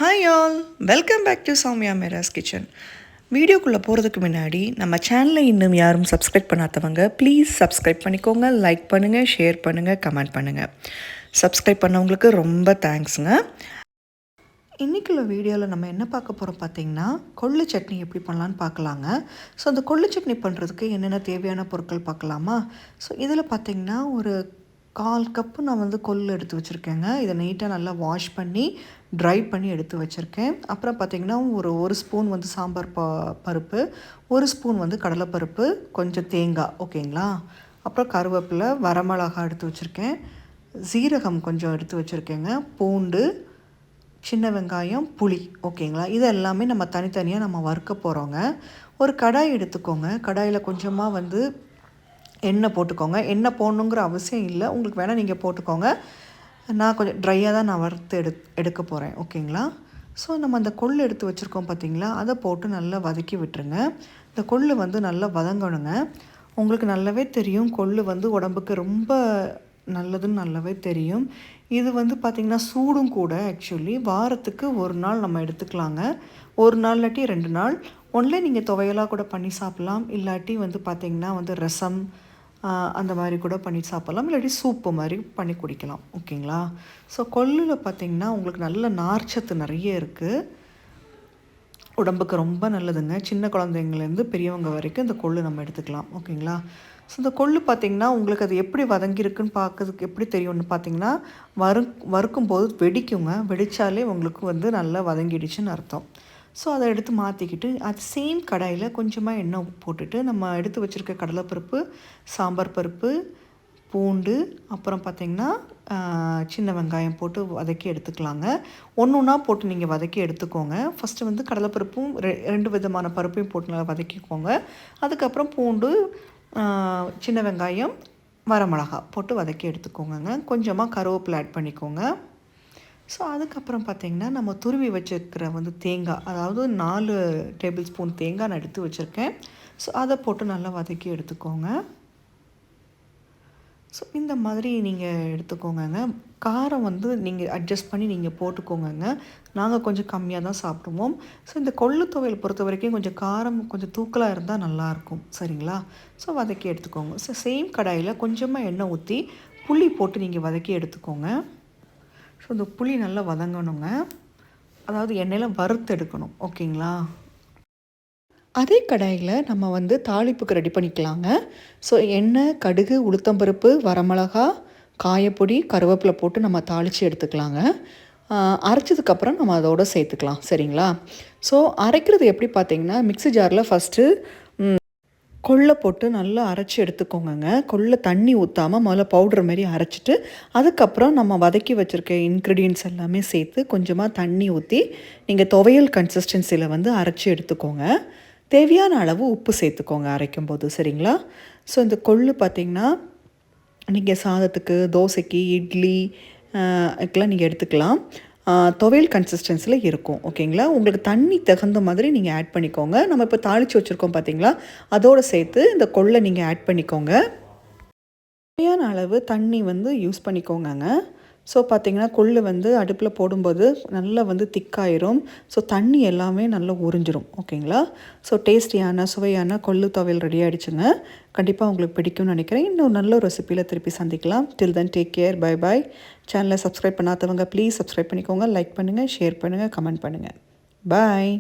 Hi all, welcome back to Soumya Mera's kitchen. வீடியோக்குள்ளே போகிறதுக்கு முன்னாடி நம்ம சேனலை இன்னும் யாரும் சப்ஸ்கிரைப் பண்ணாதவங்க ப்ளீஸ் சப்ஸ்கிரைப் பண்ணிக்கோங்க. லைக் பண்ணுங்கள், ஷேர் பண்ணுங்கள், கமெண்ட் பண்ணுங்கள். சப்ஸ்கிரைப் பண்ணவங்களுக்கு ரொம்ப தேங்க்ஸுங்க. இன்றைக்குள்ள வீடியோவில் நம்ம என்ன பார்க்க போகிறோம் பார்த்தீங்கன்னா, கொள்ளு சட்னி எப்படி பண்ணலான்னு பார்க்கலாங்க. ஸோ அந்த கொள்ளு சட்னி பண்ணுறதுக்கு என்னென்ன தேவையான பொருட்கள் பார்க்கலாமா? ஸோ இதில் பார்த்திங்கன்னா ஒரு 1/4 கப்பு நான் கொள்ளு எடுத்து வச்சுருக்கேங்க. இதை நீட்டாக நல்லா வாஷ் பண்ணி ட்ரை பண்ணி எடுத்து வச்சுருக்கேன். அப்புறம் பார்த்திங்கன்னா ஒரு ஸ்பூன் சாம்பார் பருப்பு, 1 ஸ்பூன் கடலைப்பருப்பு, கொஞ்சம் தேங்காய், ஓகேங்களா. அப்புறம் கருவேப்பிலை, வரமிளகாய் எடுத்து வச்சுருக்கேன், சீரகம் கொஞ்சம் எடுத்து வச்சுருக்கேங்க, பூண்டு, சின்ன வெங்காயம், புளி, ஓகேங்களா. இது எல்லாமே நம்ம தனித்தனியாக நம்ம வறுக்க போகிறோங்க. ஒரு கடாய் எடுத்துக்கோங்க. கடாயில் கொஞ்சமாக எண்ணெய் போட்டுக்கோங்க. எண்ணெய் போடணுங்கிற அவசியம் இல்லை, உங்களுக்கு வேணால் நீங்கள் போட்டுக்கோங்க. நான் கொஞ்சம் ட்ரையாக தான் நான் வறுத்து எடுக்க போகிறேன், ஓகேங்களா. ஸோ நம்ம அந்த கொள்ளு எடுத்து வச்சுருக்கோம் பார்த்திங்களா, அதை போட்டு நல்லா வதக்கி விட்டுருங்க. இந்த கொள்ளு நல்லா வதங்கணுங்க. உங்களுக்கு நல்லாவே தெரியும், கொள்ளு உடம்புக்கு ரொம்ப நல்லதுன்னு நல்லாவே தெரியும். இது பார்த்திங்கன்னா சூடும் கூட. ஆக்சுவலி வாரத்துக்கு 1 நாள் நம்ம எடுத்துக்கலாங்க. 1 நாள் இல்லாட்டி 2 நாள். ஒன்லே நீங்கள் துவையலாக கூட பண்ணி சாப்பிட்லாம். இல்லாட்டி பார்த்திங்கன்னா ரசம் அந்த மாதிரி கூட பண்ணி சாப்பிட்லாம். இல்லாட்டி சூப்பு மாதிரி பண்ணி குடிக்கலாம், ஓகேங்களா. ஸோ கொள்ளில் பார்த்திங்கன்னா உங்களுக்கு நல்ல நார்ச்சத்து நிறைய இருக்குது. உடம்புக்கு ரொம்ப நல்லதுங்க. சின்ன குழந்தைங்கலேருந்து பெரியவங்க வரைக்கும் இந்த கொள்ளு நம்ம எடுத்துக்கலாம், ஓகேங்களா. ஸோ இந்த கொள்ளு பார்த்திங்கன்னா உங்களுக்கு அது எப்படி வதங்கியிருக்குன்னு பார்க்கறதுக்கு எப்படி தெரியும்னு பார்த்திங்கன்னா, வறுக்கும்போது வெடிக்குங்க. வெடித்தாலே உங்களுக்கு நல்லா வதங்கிடுச்சுன்னு அர்த்தம். ஸோ அதை எடுத்து மாற்றிக்கிட்டு அது சேம் கடாயில் கொஞ்சமாக எண்ணெய் போட்டுட்டு நம்ம எடுத்து வச்சுருக்க கடலைப்பருப்பு, சாம்பார் பருப்பு, பூண்டு, அப்புறம் பார்த்திங்கன்னா சின்ன வெங்காயம் போட்டு வதக்கி எடுத்துக்கலாங்க. ஒன்றா போட்டு நீங்கள் வதக்கி எடுத்துக்கோங்க. ஃபஸ்ட்டு கடலைப்பருப்பும் 2 விதமான பருப்பையும் போட்டு நல்லா வதக்கிக்கோங்க. அதுக்கப்புறம் பூண்டு, சின்ன வெங்காயம், வரமிளகா போட்டு வதக்கி எடுத்துக்கோங்க. கொஞ்சமாக கருவேப்பிலை ஆட் பண்ணிக்கோங்க. ஸோ அதுக்கப்புறம் பார்த்திங்கன்னா நம்ம துருவி வச்சுருக்கிற தேங்காய், அதாவது 4 டேபிள் ஸ்பூன் தேங்காய் நான் எடுத்து வச்சுருக்கேன். ஸோ அதை போட்டு நல்லா வதக்கி எடுத்துக்கோங்க. ஸோ இந்த மாதிரி நீங்கள் எடுத்துக்கோங்க. காரம் நீங்கள் அட்ஜஸ்ட் பண்ணி நீங்கள் போட்டுக்கோங்க. நாங்கள் கொஞ்சம் கம்மியாக தான் சாப்பிடுவோம். ஸோ இந்த கொள்ளு துவையல் பொறுத்த வரைக்கும் கொஞ்சம் காரம் கொஞ்சம் தூக்கலாக இருந்தால் நல்லாயிருக்கும், சரிங்களா. ஸோ வதக்கி எடுத்துக்கோங்க. ஸோ சேம் கடாயில் கொஞ்சமாக எண்ணெய் ஊற்றி புளி போட்டு நீங்கள் வதக்கி எடுத்துக்கோங்க. ஸோ இந்த புளி நல்லா வதங்கணுங்க. அதாவது எண்ணெயில் வறுத்து எடுக்கணும், ஓகேங்களா. அதே கடாயில் நம்ம தாளிப்புக்கு ரெடி பண்ணிக்கலாங்க. ஸோ எண்ணெய், கடுகு, உளுத்தம்பருப்பு, வரமிளகா, காயப்பொடி, கருவேப்பிலை போட்டு நம்ம தாளித்து எடுத்துக்கலாங்க. அரைச்சதுக்கப்புறம் நம்ம அதோடு சேர்த்துக்கலாம், சரிங்களா. ஸோ அரைக்கிறது எப்படி பார்த்திங்கன்னா, மிக்ஸி ஜாரில் ஃபஸ்ட்டு கொள்ளை போட்டு நல்லா அரைச்சி எடுத்துக்கோங்க. கொள்ளை தண்ணி ஊற்றாமல் முதல்ல பவுட்ரு மாரி அரைச்சிட்டு, அதுக்கப்புறம் நம்ம வதக்கி வச்சுருக்க இன்க்ரீடியன்ட்ஸ் எல்லாமே சேர்த்து கொஞ்சமாக தண்ணி ஊற்றி நீங்கள் துவையல் கன்சிஸ்டன்சியில் அரைச்சி எடுத்துக்கோங்க. தேவையான அளவு உப்பு சேர்த்துக்கோங்க அரைக்கும்போது, சரிங்களா. ஸோ இந்த கொள்ளு பார்த்திங்கன்னா நீங்கள் சாதத்துக்கு, தோசைக்கு, இட்லி இதுக்கெலாம் நீங்கள் எடுத்துக்கலாம். துவையல் கன்சிஸ்டன்சியில் இருக்கும், ஓகேங்களா. உங்களுக்கு தண்ணி தகுந்த மாதிரி நீங்கள் ஆட் பண்ணிக்கோங்க. நம்ம இப்போ தாளித்து வச்சுருக்கோம் பார்த்திங்களா, அதோடு சேர்த்து இந்த கொள்ளை நீங்கள் ஆட் பண்ணிக்கோங்க. தேவையான அளவு தண்ணி யூஸ் பண்ணிக்கோங்க. ஸோ பார்த்திங்கன்னா கொள்ளு அடுப்பில் போடும்போது நல்லா திக்காயிரும். ஸோ தண்ணி எல்லாமே நல்லா உறிஞ்சிரும், ஓகேங்களா. ஸோ டேஸ்டியான சுவையான கொள்ளு துவையல் ரெடி ஆகிடுச்சுங்க. கண்டிப்பாக உங்களுக்கு பிடிக்கும்னு நினைக்கிறேன். இன்னும் நல்ல ஒரு ரெசிப்பியில் திருப்பி சந்திக்கலாம். Till then take care, bye bye. சேனலை சப்ஸ்கிரைப் பண்ணாதவங்க ப்ளீஸ் சப்ஸ்கிரைப் பண்ணிக்கோங்க. லைக் பண்ணுங்கள், ஷேர் பண்ணுங்கள், கமெண்ட் பண்ணுங்கள். பாய்.